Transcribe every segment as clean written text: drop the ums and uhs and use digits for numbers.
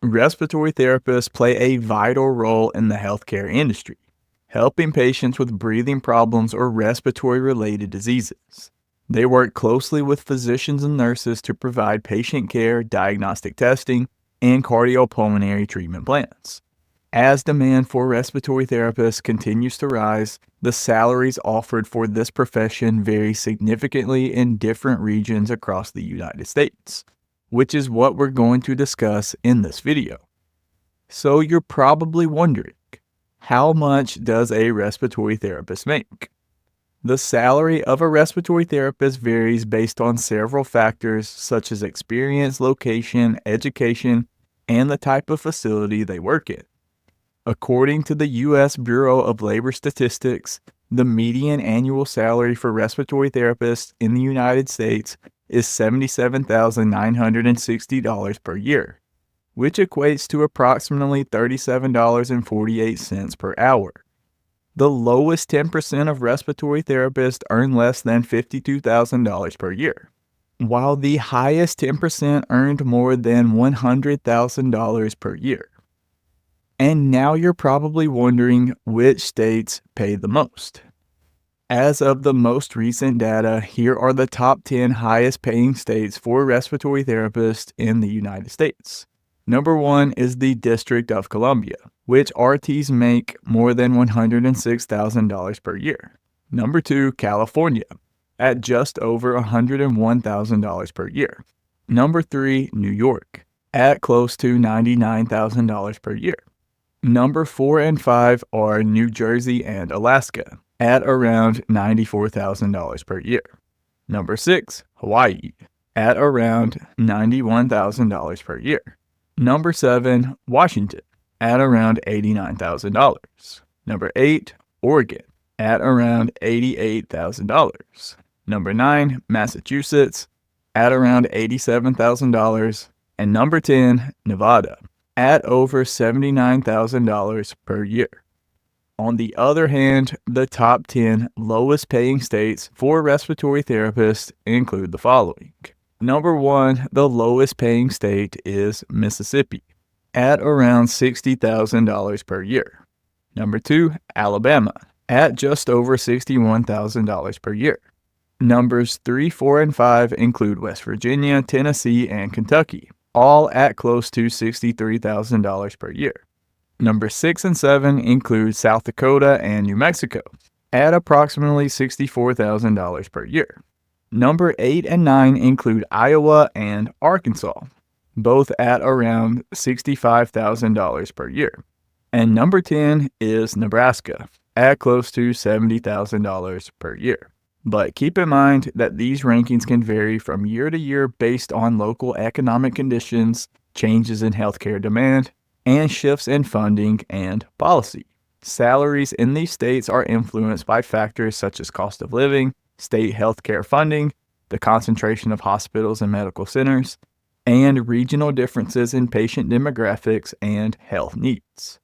Respiratory therapists play a vital role in the healthcare industry, helping patients with breathing problems or respiratory-related diseases. They work closely with physicians and nurses to provide patient care, diagnostic testing, and cardiopulmonary treatment plans. As demand for respiratory therapists continues to rise, the salaries offered for this profession vary significantly in different regions across the United States, which is what we're going to discuss in this video. So you're probably wondering, how much does a respiratory therapist make? The salary of a respiratory therapist varies based on several factors such as experience, location, education, and the type of facility they work in. According to the U.S. Bureau of Labor Statistics, the median annual salary for respiratory therapists in the United States is $77,960 per year, which equates to approximately $37.48 per hour. The lowest 10% of respiratory therapists earn less than $52,000 per year, while the highest 10% earned more than $100,000 per year. And now you're probably wondering which states pay the most. As of the most recent data, here are the top 10 highest paying states for respiratory therapists in the United States. Number 1 is the District of Columbia, which RTs make more than $106,000 per year. Number 2, California, at just over $101,000 per year. Number 3, New York, at close to $99,000 per year. Number 4 and 5 are New Jersey and Alaska, at around $94,000 per year. Number 6, Hawaii, at around $91,000 per year. Number 7, Washington, at around $89,000. Number 8, Oregon, at around $88,000. Number 9, Massachusetts, at around $87,000. And number 10, Nevada, at over $79,000 per year. On the other hand, the top 10 lowest paying states for respiratory therapists include the following. Number 1, the lowest paying state is Mississippi, at around $60,000 per year. Number 2, Alabama, at just over $61,000 per year. Numbers 3, 4, and 5 include West Virginia, Tennessee, and Kentucky, all at close to $63,000 per year. Number 6 and 7 include South Dakota and New Mexico, at approximately $64,000 per year. Number 8 and 9 include Iowa and Arkansas, both at around $65,000 per year. And number 10 is Nebraska, at close to $70,000 per year. But keep in mind that these rankings can vary from year to year based on local economic conditions, changes in healthcare demand, and shifts in funding and policy. Salaries in these states are influenced by factors such as cost of living, state healthcare funding, the concentration of hospitals and medical centers, and regional differences in patient demographics and health needs.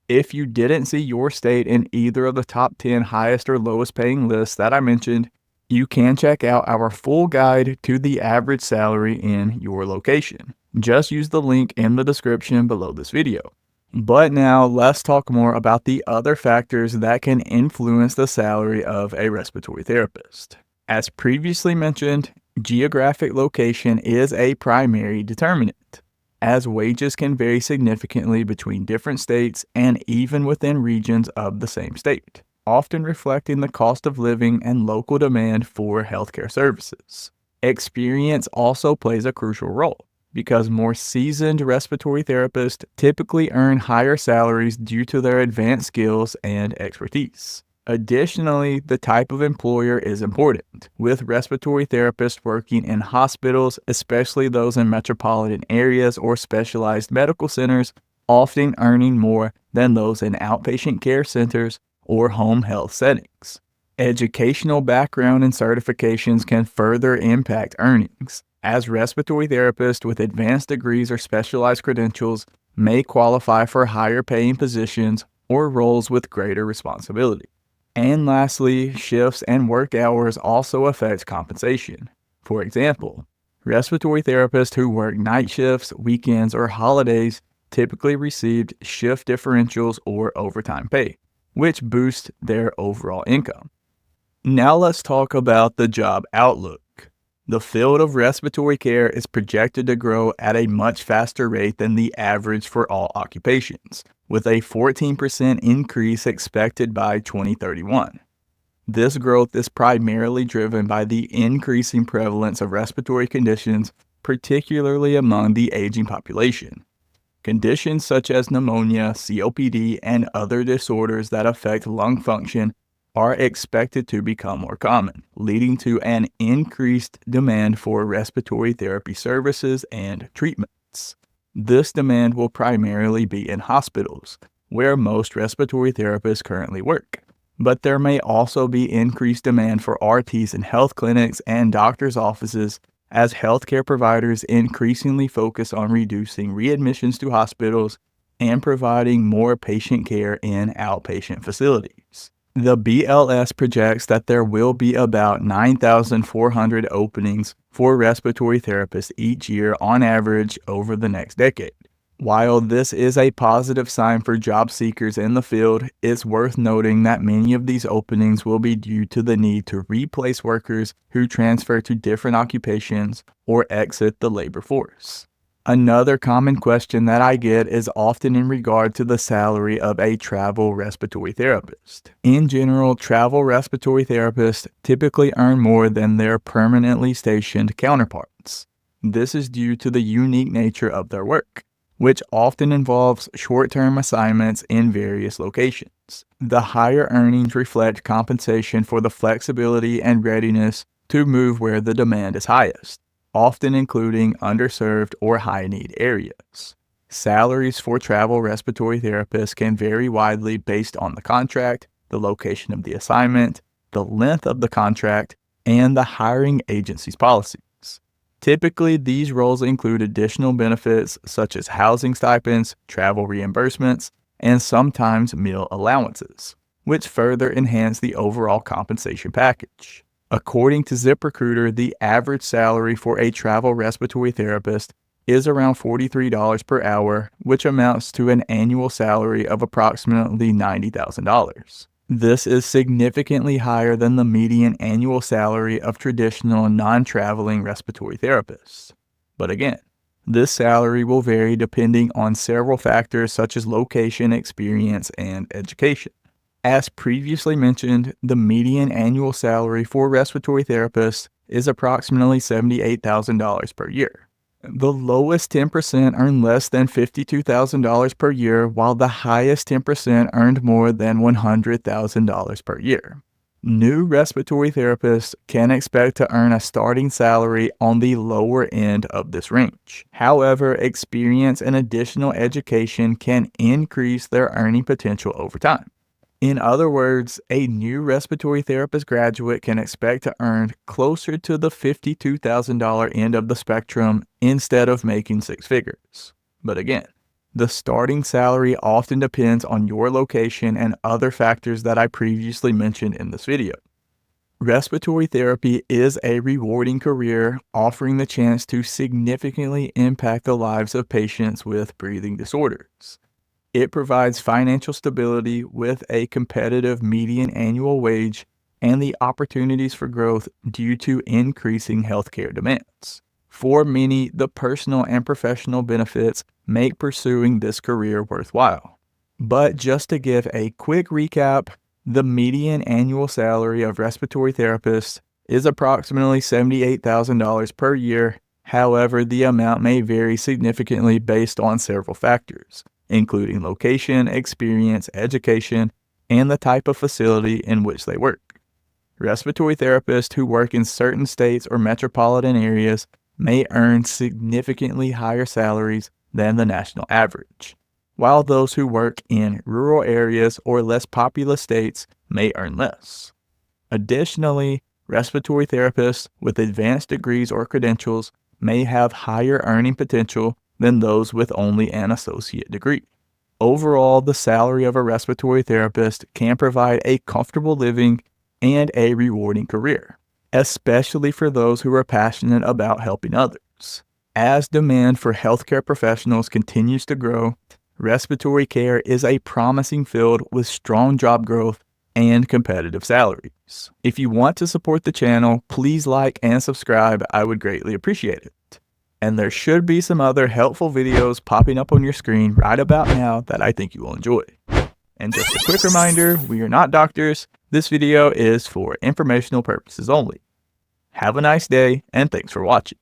If you didn't see your state in either of the top 10 highest or lowest paying lists that I mentioned, you can check out our full guide to the average salary in your location. Just use the link in the description below this video. But now let's talk more about the other factors that can influence the salary of a respiratory therapist. As previously mentioned, geographic location is a primary determinant, as wages can vary significantly between different states and even within regions of the same state, often reflecting the cost of living and local demand for healthcare services. Experience also plays a crucial role, because more seasoned respiratory therapists typically earn higher salaries due to their advanced skills and expertise. Additionally, the type of employer is important, with respiratory therapists working in hospitals, especially those in metropolitan areas or specialized medical centers, often earning more than those in outpatient care centers or home health settings. Educational background and certifications can further impact earnings, as respiratory therapists with advanced degrees or specialized credentials may qualify for higher paying positions or roles with greater responsibility. And lastly, shifts and work hours also affect compensation. For example, Respiratory therapists who work night shifts, weekends, or holidays typically received shift differentials or overtime pay, which boosts their overall income. Now let's talk about the job outlook. The field of respiratory care is projected to grow at a much faster rate than the average for all occupations, with a 14% increase expected by 2031. This growth is primarily driven by the increasing prevalence of respiratory conditions, particularly among the aging population. Conditions such as pneumonia, COPD, and other disorders that affect lung function are expected to become more common, leading to an increased demand for respiratory therapy services and treatments. This demand will primarily be in hospitals, where most respiratory therapists currently work. But there may also be increased demand for RTs in health clinics and doctors' offices as healthcare providers increasingly focus on reducing readmissions to hospitals and providing more patient care in outpatient facilities. The BLS projects that there will be about 9,400 openings for respiratory therapists each year on average over the next decade. While this is a positive sign for job seekers in the field, it's worth noting that many of these openings will be due to the need to replace workers who transfer to different occupations or exit the labor force. Another common question that I get is often in regard to the salary of a travel respiratory therapist. In general, travel respiratory therapists typically earn more than their permanently stationed counterparts. This is due to the unique nature of their work, which often involves short-term assignments in various locations. The higher earnings reflect compensation for the flexibility and readiness to move where the demand is highest, often including underserved or high-need areas. Salaries for travel respiratory therapists can vary widely based on the contract, the location of the assignment, the length of the contract, and the hiring agency's policies. Typically, these roles include additional benefits such as housing stipends, travel reimbursements, and sometimes meal allowances, which further enhance the overall compensation package. According to ZipRecruiter, the average salary for a travel respiratory therapist is around $43 per hour, which amounts to an annual salary of approximately $90,000. This is significantly higher than the median annual salary of traditional non-traveling respiratory therapists. But again, this salary will vary depending on several factors such as location, experience, and education. As previously mentioned, the median annual salary for respiratory therapists is approximately $78,000 per year. The lowest 10% earn less than $52,000 per year, while the highest 10% earned more than $100,000 per year. New respiratory therapists can expect to earn a starting salary on the lower end of this range. However, experience and additional education can increase their earning potential over time. In other words, a new respiratory therapist graduate can expect to earn closer to the $52,000 end of the spectrum instead of making six figures. But again, the starting salary often depends on your location and other factors that I previously mentioned in this video. Respiratory therapy is a rewarding career, offering the chance to significantly impact the lives of patients with breathing disorders. It provides financial stability with a competitive median annual wage and the opportunities for growth due to increasing healthcare demands. For many, the personal and professional benefits make pursuing this career worthwhile. But just to give a quick recap, the median annual salary of respiratory therapists is approximately $78,000 per year. However, the amount may vary significantly based on several factors, including location, experience, education, and the type of facility in which they work. Respiratory therapists who work in certain states or metropolitan areas may earn significantly higher salaries than the national average, while those who work in rural areas or less populous states may earn less. Additionally, respiratory therapists with advanced degrees or credentials may have higher earning potential than those with only an associate degree. Overall, the salary of a respiratory therapist can provide a comfortable living and a rewarding career. especially for those who are passionate about helping others. As demand for healthcare professionals continues to grow, respiratory care is a promising field with strong job growth and competitive salaries. If you want to support the channel, please like and subscribe. I would greatly appreciate it. And there should be some other helpful videos popping up on your screen right about now that I think you will enjoy. And just a quick reminder, we are not doctors. This video is for informational purposes only. Have a nice day, and thanks for watching.